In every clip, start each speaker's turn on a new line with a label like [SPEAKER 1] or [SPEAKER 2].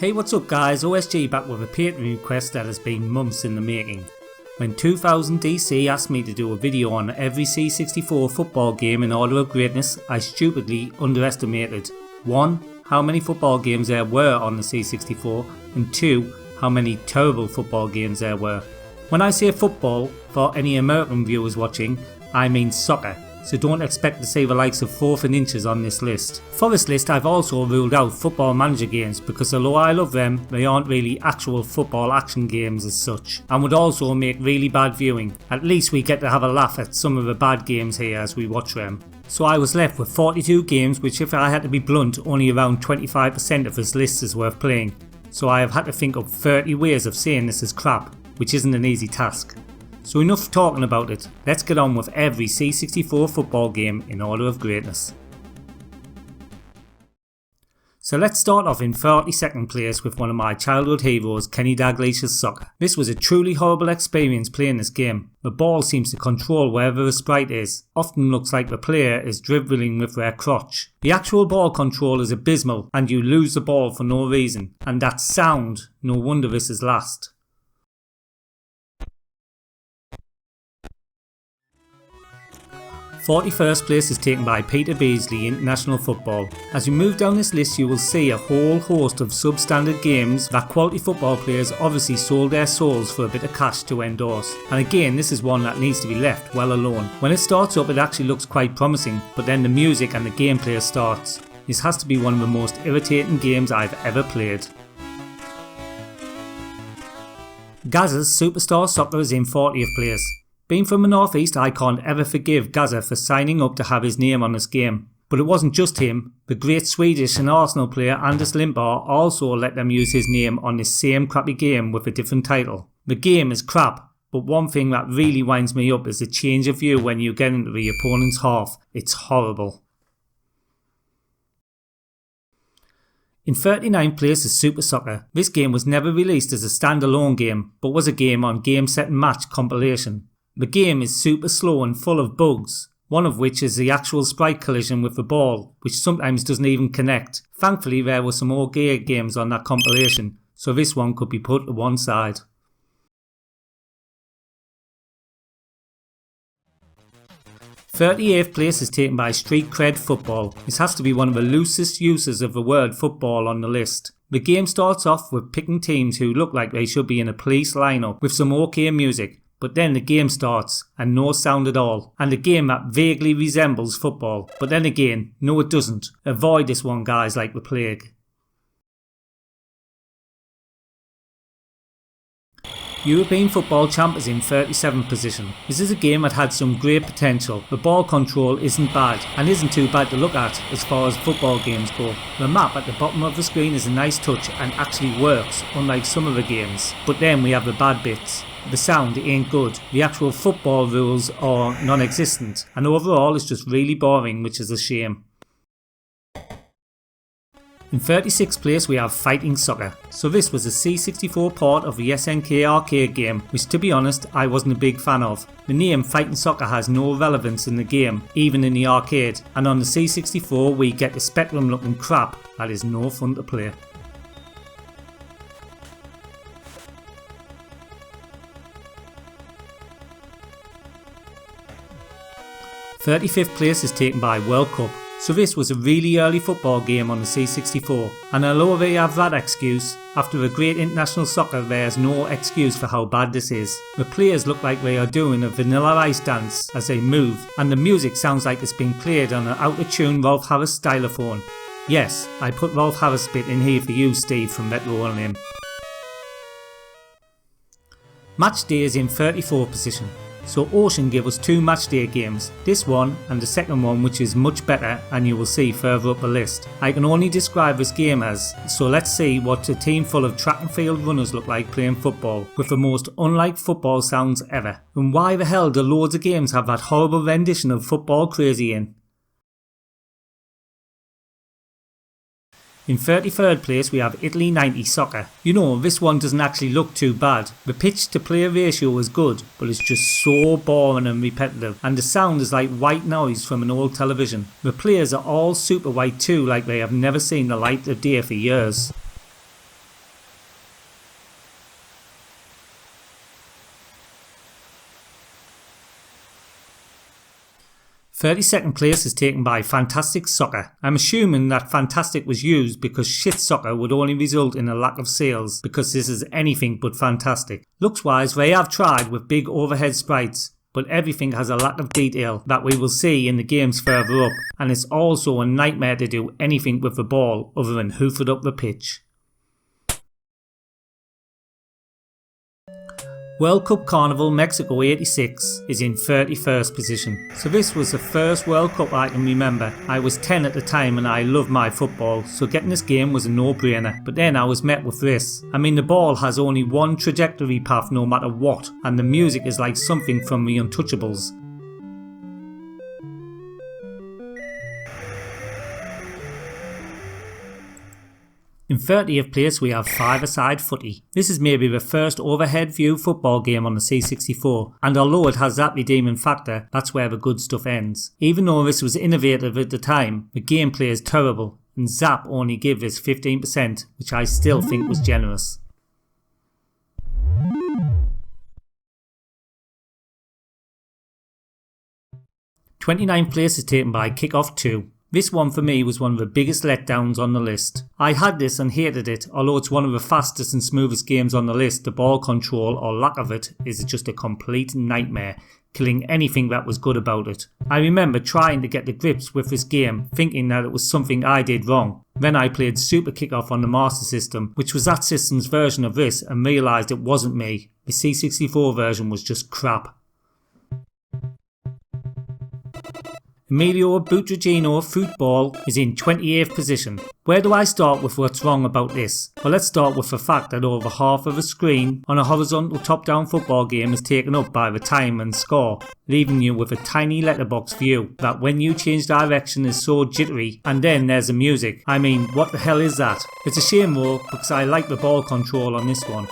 [SPEAKER 1] Hey, what's up guys, OSG back with a Patreon request that has been months in the making. When 2000 DC asked me to do a video on every C64 football game in order of greatness, I stupidly underestimated 1. How many football games there were on the C64, and 2. How many terrible football games there were. When I say football, for any American viewers watching, I mean soccer. So don't expect to see the likes of 4th and inches on this list. For this list I've also ruled out football manager games because although I love them, they aren't really actual football action games as such, and would also make really bad viewing. At least we get to have a laugh at some of the bad games here as we watch them. So I was left with 42 games, which if I had to be blunt, only around 25% of this list is worth playing. So I have had to think up 30 ways of saying this is crap, which isn't an easy task. So enough talking about it, let's get on with every C64 football game in order of greatness. So let's start off in 32nd place with one of my childhood heroes, Kenny Dalglish's soccer. This was a truly horrible experience playing this game. The ball seems to control wherever the sprite is, often looks like the player is dribbling with their crotch. The actual ball control is abysmal and you lose the ball for no reason, and that sound, no wonder this is last. 41st place is taken by Peter Beardsley, International Football. As you move down this list you will see a whole host of substandard games that quality football players obviously sold their souls for a bit of cash to endorse. And again, this is one that needs to be left well alone. When it starts up it actually looks quite promising, but then the music and the gameplay starts. This has to be one of the most irritating games I've ever played. Gazza's Superstar Soccer is in 40th place. Being from the northeast, I can't ever forgive Gazza for signing up to have his name on this game. But it wasn't just him. The great Swedish and Arsenal player Anders Lineker also let them use his name on this same crappy game with a different title. The game is crap, but one thing that really winds me up is the change of view when you get into the opponent's half. It's horrible. In 39th place is Super Soccer. This game was never released as a standalone game, but was a game on Game Set and Match compilation. The game is super slow and full of bugs, one of which is the actual sprite collision with the ball, which sometimes doesn't even connect. Thankfully there were some okay games on that compilation, so this one could be put to one side. "38th place is taken by Street Cred Football. This has to be one of the loosest uses of the word football on the list. The game starts off with picking teams who look like they should be in a police lineup with some okay music. But then the game starts and no sound at all, and a game that vaguely resembles football, but then again, no it doesn't. Avoid this one guys like the plague. European Football Champ is in 37th position. This is a game that had some great potential. The ball control isn't bad and isn't too bad to look at as far as football games go. The map at the bottom of the screen is a nice touch and actually works, unlike some of the games. But then we have the bad bits. The sound ain't good, the actual football rules are non-existent, and overall it's just really boring, which is a shame. In 36th place we have Fighting Soccer. So this was a C64 part of the SNK arcade game, which to be honest I wasn't a big fan of. The name Fighting Soccer has no relevance in the game, even in the arcade, and on the C64 we get the Spectrum looking crap that is no fun to play. 35th place is taken by World Cup. So this was a really early football game on the C64, and although they have that excuse, after a great international soccer there's no excuse for how bad this is. The players look like they are doing a Vanilla Ice dance as they move, and the music sounds like it's being played on an out-of-tune Rolf Harris stylophone. Yes, I put Rolf Harris bit in here for you Steve from Retro on him. Match Day is in 34th position. So Ocean gave us 2 matchday games, this one and the second one, which is much better and you will see further up the list. I can only describe this game as, so let's see what a team full of track and field runners look like playing football, with the most unlike football sounds ever. And why the hell do loads of games have that horrible rendition of Football Crazy in? In 33rd place we have Italy 90 Soccer. You know, this one doesn't actually look too bad. The pitch to player ratio is good, but it's just so boring and repetitive, and the sound is like white noise from an old television. The players are all super white too, like they have never seen the light of day for years. 32nd place is taken by Fantastic Soccer. I'm assuming that fantastic was used because shit soccer would only result in a lack of sales, because this is anything but fantastic. Looks wise, they have tried with big overhead sprites, but everything has a lack of detail that we will see in the games further up, and it's also a nightmare to do anything with the ball other than hoof it up the pitch. World Cup Carnival Mexico 86 is in 31st position. So this was the first World Cup I can remember. I was 10 at the time and I loved my football, so getting this game was a no-brainer. But then I was met with this. I mean, the ball has only one trajectory path no matter what, and the music is like something from the Untouchables. In 30th place we have Five-A-Side Footy. This is maybe the first overhead view football game on the C64, and although it has that redeeming factor, that's where the good stuff ends. Even though this was innovative at the time, the gameplay is terrible, and Zap only gave this 15%, which I still think was generous. '29th place is taken by Kickoff 2. This one for me was one of the biggest letdowns on the list. I had this and hated it, although it's one of the fastest and smoothest games on the list. The ball control, or lack of it, is just a complete nightmare, killing anything that was good about it. I remember trying to get the grips with this game, thinking that it was something I did wrong. Then I played Super Kickoff on the Master System, which was that system's version of this, and realised it wasn't me. The C64 version was just crap. Emilio Butragueño Football is in 28th position. Where do I start with what's wrong about this? Well, let's start with the fact that over half of the screen on a horizontal top-down football game is taken up by the time and score, leaving you with a tiny letterbox view that when you change direction is so jittery, and then there's the music. I mean, what the hell is that? It's a shame though, because I like the ball control on this one.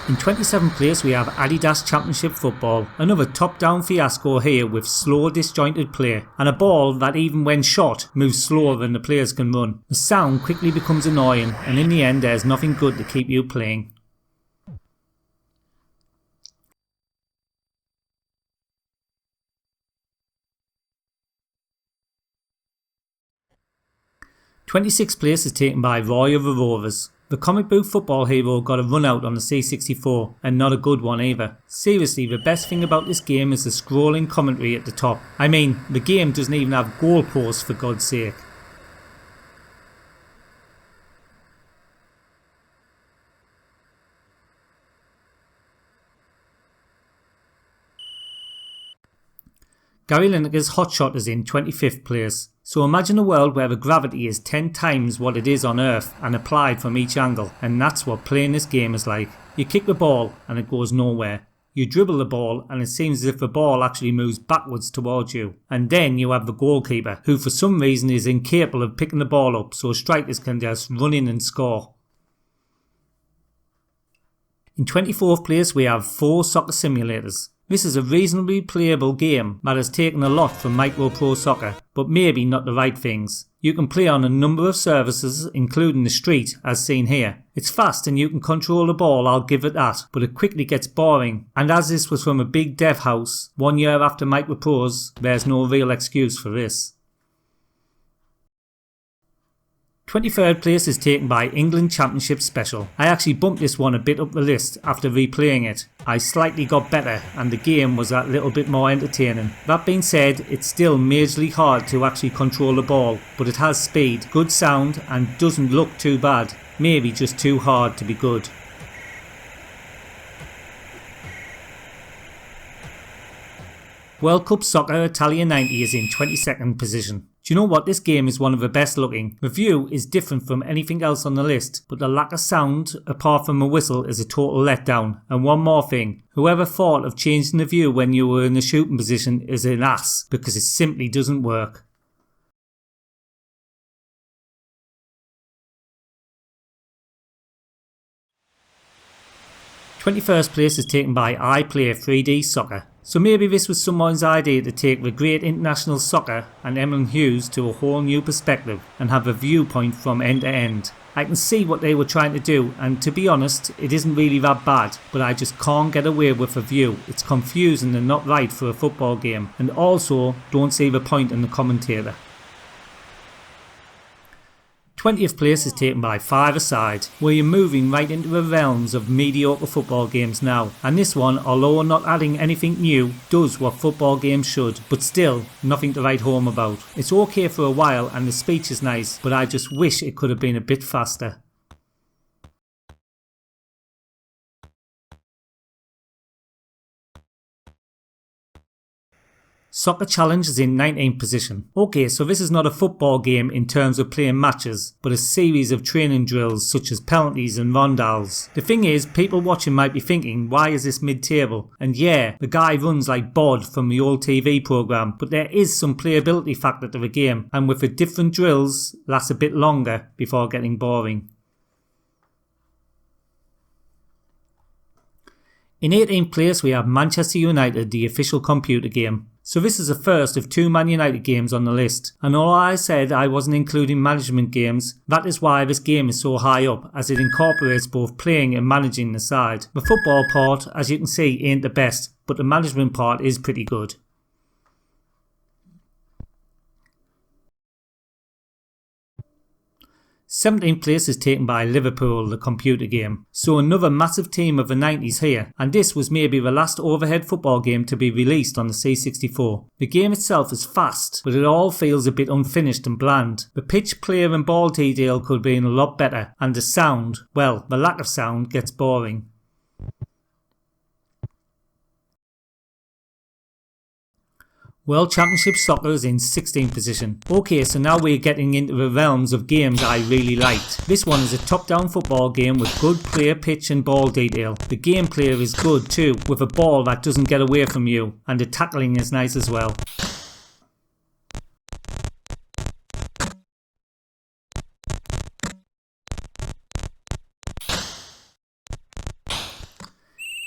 [SPEAKER 1] In 27th place we have ADIDAS Championship Football, another top-down fiasco here with slow disjointed play, and a ball that even when shot moves slower than the players can run. The sound quickly becomes annoying, and in the end there's nothing good to keep you playing. '26th place is taken by Roy of the Rovers. The comic book football hero got a run out on the C64, and not a good one either. Seriously, the best thing about this game is the scrolling commentary at the top. I mean, the game doesn't even have goalposts for God's sake. Gary Lineker's Hotshot is in 25th place. So imagine a world where the gravity is 10 times what it is on Earth and applied from each angle, and that's what playing this game is like. You kick the ball and it goes nowhere. You dribble the ball and it seems as if the ball actually moves backwards towards you. And then you have the goalkeeper, who for some reason is incapable of picking the ball up, so strikers can just run in and score. In 24th place we have 4 Soccer Simulators. This is a reasonably playable game that has taken a lot from Micro Pro Soccer, but maybe not the right things. You can play on a number of services, including the Street, as seen here. It's fast and you can control the ball, I'll give it that, but it quickly gets boring, and as this was from a big dev house, 1 year after Micro Pros, there's no real excuse for this. 23rd place is taken by England Championship Special. I actually bumped this one a bit up the list after replaying it. I slightly got better and the game was that little bit more entertaining. That being said, it's still majorly hard to actually control the ball, but it has speed, good sound and doesn't look too bad. Maybe just too hard to be good. World Cup Soccer Italia 90 is in 22nd position. Do you know what? This game is one of the best looking. The view is different from anything else on the list, but the lack of sound, apart from a whistle, is a total letdown. And one more thing, whoever thought of changing the view when you were in the shooting position is an ass, because it simply doesn't work. '21st place is taken by I Play 3D Soccer. So maybe this was someone's idea to take the great international soccer and Emlyn Hughes to a whole new perspective and have a viewpoint from end to end. I can see what they were trying to do, and to be honest, it isn't really that bad, but I just can't get away with the view. It's confusing and not right for a football game, and also don't see the point in the commentator. 20th place is taken by 5-a-side, where you're moving right into the realms of mediocre football games now, and this one, although not adding anything new, does what football games should, but still nothing to write home about. It's okay for a while and the speech is nice, but I just wish it could have been a bit faster. Soccer Challenge is in 19th position. Okay, so this is not a football game in terms of playing matches, but a series of training drills such as penalties and rondels. The thing is, people watching might be thinking, why is this mid-table? And yeah, the guy runs like Bod from the old TV programme, but there is some playability factor to the game, and with the different drills, lasts a bit longer before getting boring. In 18th place we have Manchester United, the official computer game. So this is the first of 2 Man United games on the list, and although I said I wasn't including management games, that is why this game is so high up, as it incorporates both playing and managing the side. The football part, as you can see, ain't the best, but the management part is pretty good. 17th place is taken by Liverpool, the computer game. So another massive team of the 90s here, and this was maybe the last overhead football game to be released on the C64. The game itself is fast, but it all feels a bit unfinished and bland. The pitch, player and ball detail could have been a lot better, and the sound, well, the lack of sound gets boring. World Championship Soccer is in 16th position. Okay, so now we're getting into the realms of games I really liked. This one is a top-down football game with good player, pitch and ball detail. The gameplay is good too, with a ball that doesn't get away from you, and the tackling is nice as well.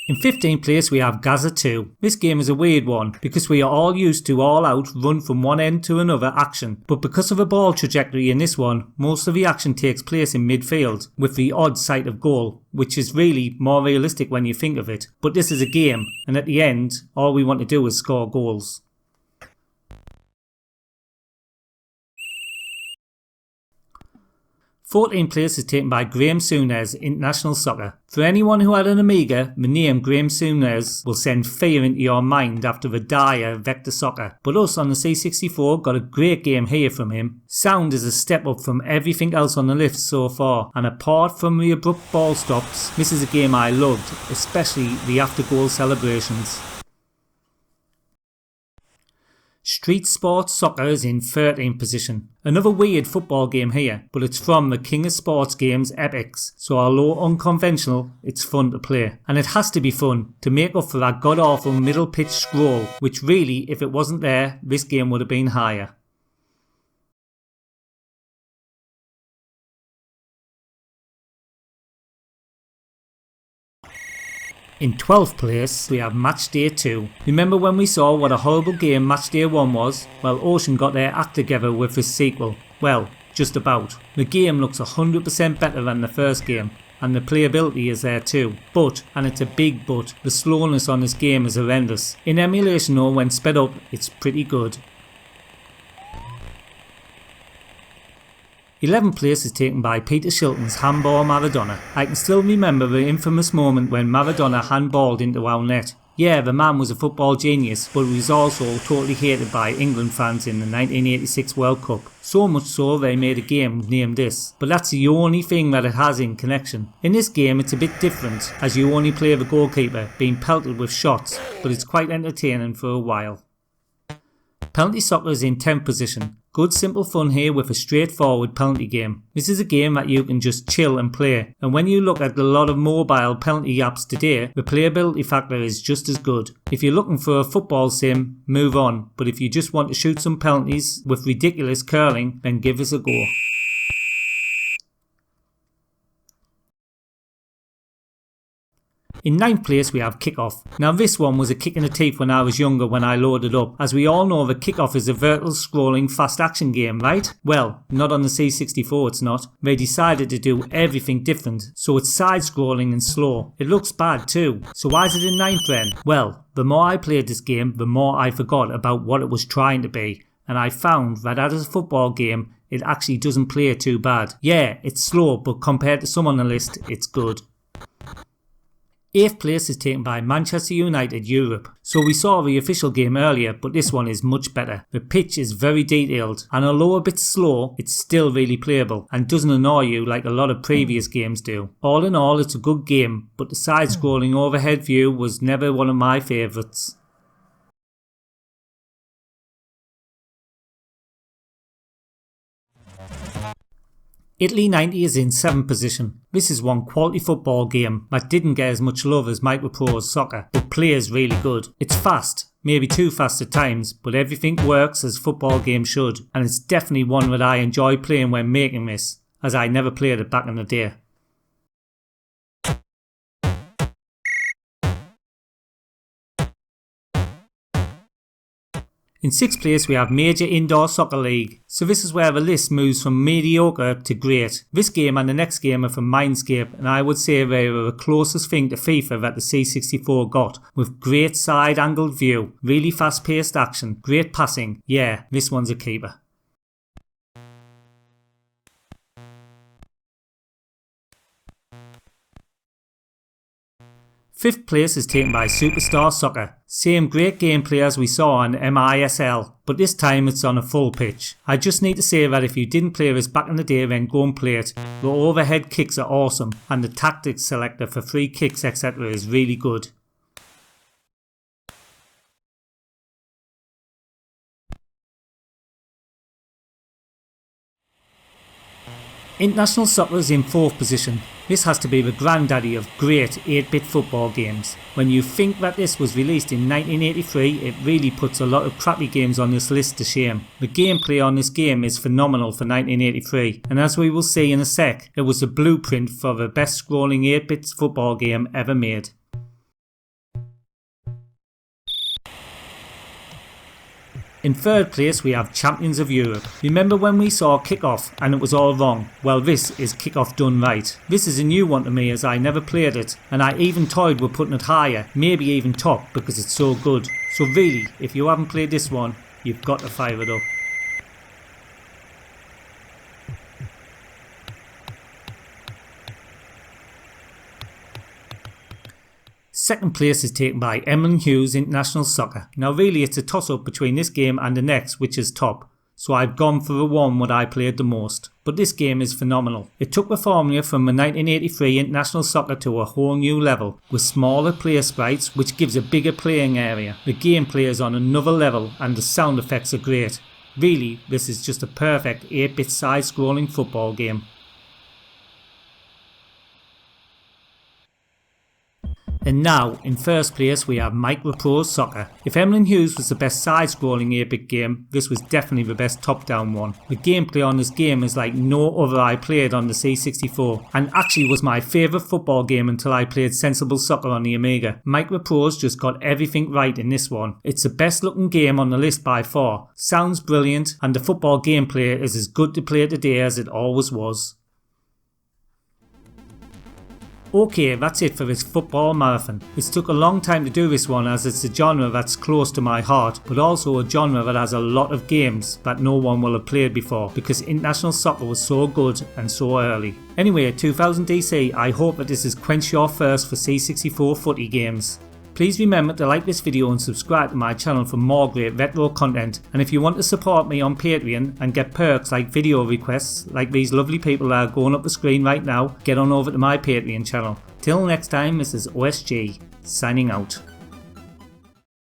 [SPEAKER 1] In 15th place we have Gazza 2. This game is a weird one because we are all used to all out run from one end to another action, but because of the ball trajectory in this one, most of the action takes place in midfield with the odd sight of goal, which is really more realistic when you think of it. But this is a game, and at the end all we want to do is score goals. Fourteenth place is taken by Graham Souness, International Soccer. For anyone who had an Amiga, the name Graham Souness will send fear into your mind after the dire Vector Soccer. But us on the C64 got a great game here from him. Sound is a step up from everything else on the list so far, and apart from the abrupt ball stops, this is a game I loved, especially the after goal celebrations. Street Sports Soccer is in 13th position. Another weird football game here, but it's from the King of Sports Games Epics, so although unconventional, it's fun to play. And it has to be fun to make up for that god awful middle pitch scroll, which really, if it wasn't there, this game would have been higher. In 12th place, we have Matchday 2. Remember when we saw what a horrible game Matchday 1 was? Well, Ocean got their act together with his sequel. Well, just about. The game looks 100% better than the first game, and the playability is there too. But, and it's a big but, the slowness on this game is horrendous. In emulation though, when sped up, it's pretty good. 11th place is taken by Peter Shilton's Handball Maradona. I can still remember the infamous moment when Maradona handballed into our net. Yeah, the man was a football genius, but he was also totally hated by England fans in the 1986 World Cup. So much so they made a game named this. But that's the only thing that it has in connection. In this game it's a bit different, as you only play the goalkeeper being pelted with shots, but it's quite entertaining for a while. Penalty Soccer is in 10th position. Good simple fun here with a straightforward penalty game. This is a game that you can just chill and play, and when you look at a lot of mobile penalty apps today, the playability factor is just as good. If you're looking for a football sim, move on, but if you just want to shoot some penalties with ridiculous curling, then give us a go. In 9th place we have Kickoff. Now this one was a kick in the teeth when I was younger when I loaded up. As we all know, the Kickoff is a vertical scrolling fast action game, right? Well, not on the C64 it's not. They decided to do everything different, so it's side scrolling and slow. It looks bad too. So why is it in 9th then? Well, the more I played this game, the more I forgot about what it was trying to be. And I found that as a football game, it actually doesn't play too bad. Yeah, it's slow, but compared to some on the list, it's good. 8th place is taken by Manchester United Europe. So we saw the official game earlier, but this one is much better. The pitch is very detailed, and although a bit slow, it's still really playable and doesn't annoy you like a lot of previous games do. All in all, it's a good game, but the side-scrolling overhead view was never one of my favourites. Italy 90 is in 7th position. This is one quality football game that didn't get as much love as Microprose Soccer, but plays really good. It's fast, maybe too fast at times, but everything works as football games should, and it's definitely one that I enjoy playing when making this, as I never played it back in the day. In 6th place we have Major Indoor Soccer League. So this is where the list moves from mediocre to great. This game and the next game are from Mindscape, and I would say they were the closest thing to FIFA that the C64 got, with great side angled view, really fast paced action, great passing. Yeah, this one's a keeper. Fifth place is taken by Superstar Soccer. Same great gameplay as we saw on MISL, but this time it's on a full pitch. I just need to say that if you didn't play this back in the day, then go and play it. The overhead kicks are awesome, and the tactics selector for free kicks etc. is really good. International Soccer is in 4th position. This has to be the granddaddy of great 8-bit football games. When you think that this was released in 1983, it really puts a lot of crappy games on this list to shame. The gameplay on this game is phenomenal for 1983, and as we will see in a sec, it was a blueprint for the best scrolling 8-bit football game ever made. In 3rd place we have Champions of Europe. Remember when we saw Kickoff and it was all wrong? Well, this is Kickoff done right. This is a new one to me as I never played it, and I even toyed with putting it higher, maybe even top, because it's so good. So really, if you haven't played this one, you've got to fire it up. Second place is taken by Emlyn Hughes International Soccer. Now really it's a toss up between this game and the next, which is top, so I've gone for the one what I played the most. But this game is phenomenal. It took the formula from the 1983 International Soccer to a whole new level, with smaller player sprites which gives a bigger playing area. The gameplay is on another level and the sound effects are great. Really, this is just a perfect 8-bit side scrolling football game. And now, in 1st place we have Microprose Soccer. If Emlyn Hughes was the best side-scrolling 8-bit game, this was definitely the best top-down one. The gameplay on this game is like no other I played on the C64, and actually was my favourite football game until I played Sensible Soccer on the Amiga. Microprose just got everything right in this one. It's the best looking game on the list by far, sounds brilliant, and the football gameplay is as good to play today as it always was. Okay, that's it for this football marathon. It's took a long time to do this one as it's a genre that's close to my heart, but also a genre that has a lot of games that no one will have played before because International Soccer was so good and so early. Anyway, 2000 DC, I hope that this has quenched your thirst for C64 footy games. Please remember to like this video and subscribe to my channel for more great retro content, and if you want to support me on Patreon and get perks like video requests like these lovely people that are going up the screen right now, get on over to my Patreon channel. Till next time, this is OSG signing out.